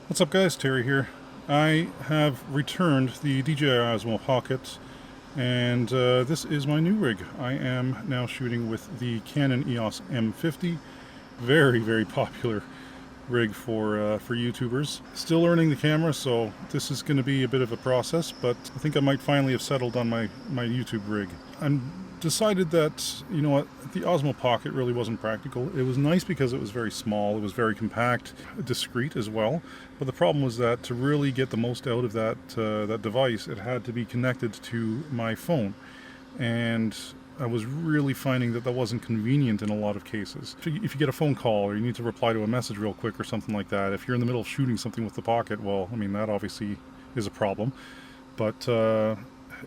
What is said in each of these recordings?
What's up guys, Terry here. I have returned the DJI Osmo Pocket and this is my new rig. I am now shooting with the Canon EOS M50. Very popular rig for YouTubers. Still learning the camera, so this is going to be a bit of a process, but I think I might finally have settled on my YouTube rig. I'm decided that, you know what, the Osmo Pocket really wasn't practical. It was nice because it was very small, it was very compact, discreet as well, but the problem was that to really get the most out of that device, it had to be connected to my phone, and I was really finding that wasn't convenient in a lot of cases. If you get a phone call or you need to reply to a message real quick or something like that, if you're in the middle of shooting something with the Pocket, well, I mean, that obviously is a problem, but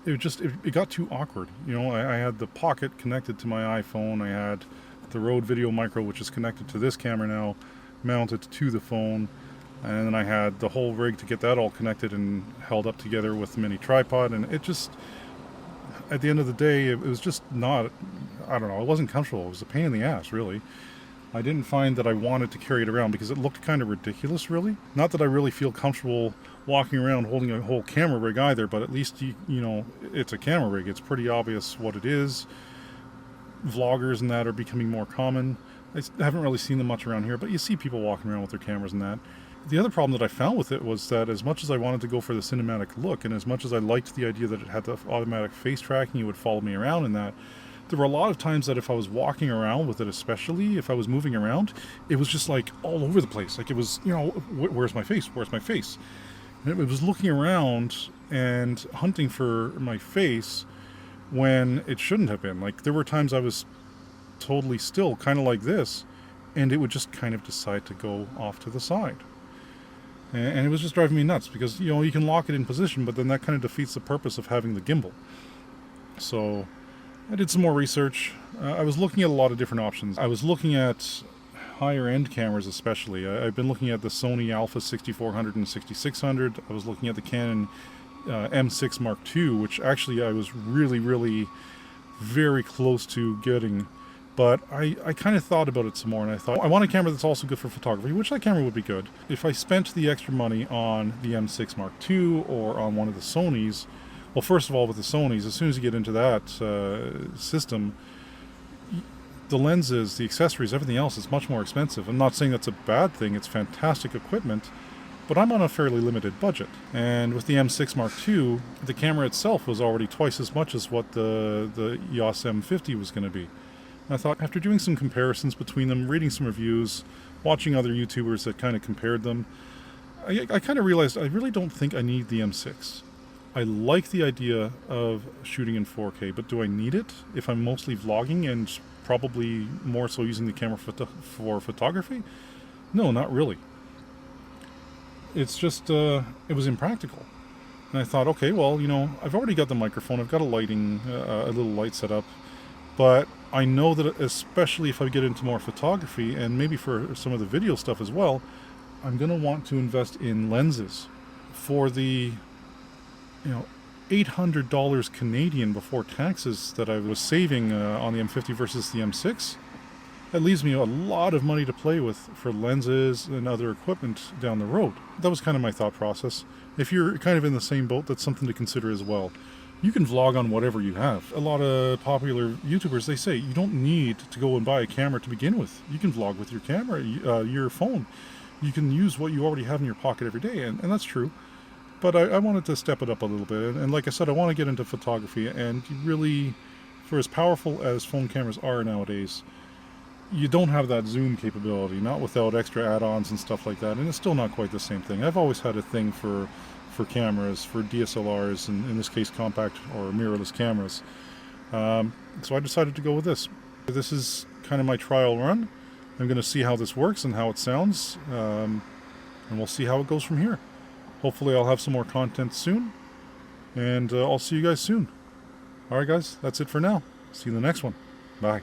it got too awkward. You know, I had the Pocket connected to my iPhone, I had the Rode Video Micro, which is connected to this camera now, mounted to the phone, and then I had the whole rig to get that all connected and held up together with the mini tripod, and it just, at the end of the day, it was just not, I don't know, it wasn't comfortable. It was a pain in the ass, really. I didn't find that I wanted to carry it around because it looked kind of ridiculous, really. Not that I really feel comfortable walking around holding a whole camera rig either, but at least, you know, it's a camera rig. It's pretty obvious what it is. Vloggers and that are becoming more common. I haven't really seen them much around here, but you see people walking around with their cameras and that. The other problem that I found with it was that as much as I wanted to go for the cinematic look, and as much as I liked the idea that it had the automatic face tracking, it would follow me around and that, there were a lot of times that if I was walking around with it, especially if I was moving around, it was just like all over the place. Like it was, you know, where's my face? Where's my face? And it was looking around and hunting for my face when it shouldn't have been. Like there were times I was totally still, kind of like this, and it would just kind of decide to go off to the side. And it was just driving me nuts because, you know, you can lock it in position, but then that kind of defeats the purpose of having the gimbal. So I did some more research. I was looking at a lot of different options. I was looking at higher end cameras especially. I've been looking at the Sony Alpha 6400 and 6600. I was looking at the Canon M6 Mark II, which actually I was really very close to getting. But I kind of thought about it some more, and I thought, I want a camera that's also good for photography, which that camera would be good. If I spent the extra money on the M6 Mark II or on one of the Sonys, well, first of all, with the Sonys, as soon as you get into that system, the lenses, the accessories, everything else is much more expensive. I'm not saying that's a bad thing, it's fantastic equipment, but I'm on a fairly limited budget. And with the M6 Mark II, the camera itself was already twice as much as what the EOS M50 was going to be. And I thought, after doing some comparisons between them, reading some reviews, watching other YouTubers that kind of compared them, I kind of realized I really don't think I need the M6. I like the idea of shooting in 4K, but do I need it if I'm mostly vlogging and probably more so using the camera for photography? No, not really. It's just, it was impractical. And I thought, okay, well, you know, I've already got the microphone, I've got a lighting, a little light set up, but I know that especially if I get into more photography, and maybe for some of the video stuff as well, I'm going to want to invest in lenses. For the, you know, $800 Canadian before taxes that I was saving on the M50 versus the M6, that leaves me a lot of money to play with for lenses and other equipment down the road. That was kind of my thought process. If you're kind of in the same boat, that's something to consider as well. You can vlog on whatever you have. A lot of popular YouTubers, they say you don't need to go and buy a camera to begin with. You can vlog with your camera, your phone. You can use what you already have in your pocket every day, and that's true. But I wanted to step it up a little bit, and like I said, I want to get into photography, and really, for as powerful as phone cameras are nowadays, you don't have that zoom capability, not without extra add-ons and stuff like that, and it's still not quite the same thing. I've always had a thing for cameras, for DSLRs, and in this case compact or mirrorless cameras. So I decided to go with this. This is kind of my trial run. I'm going to see how this works and how it sounds, and we'll see how it goes from here. Hopefully I'll have some more content soon, and I'll see you guys soon. Alright guys, that's it for now. See you in the next one. Bye.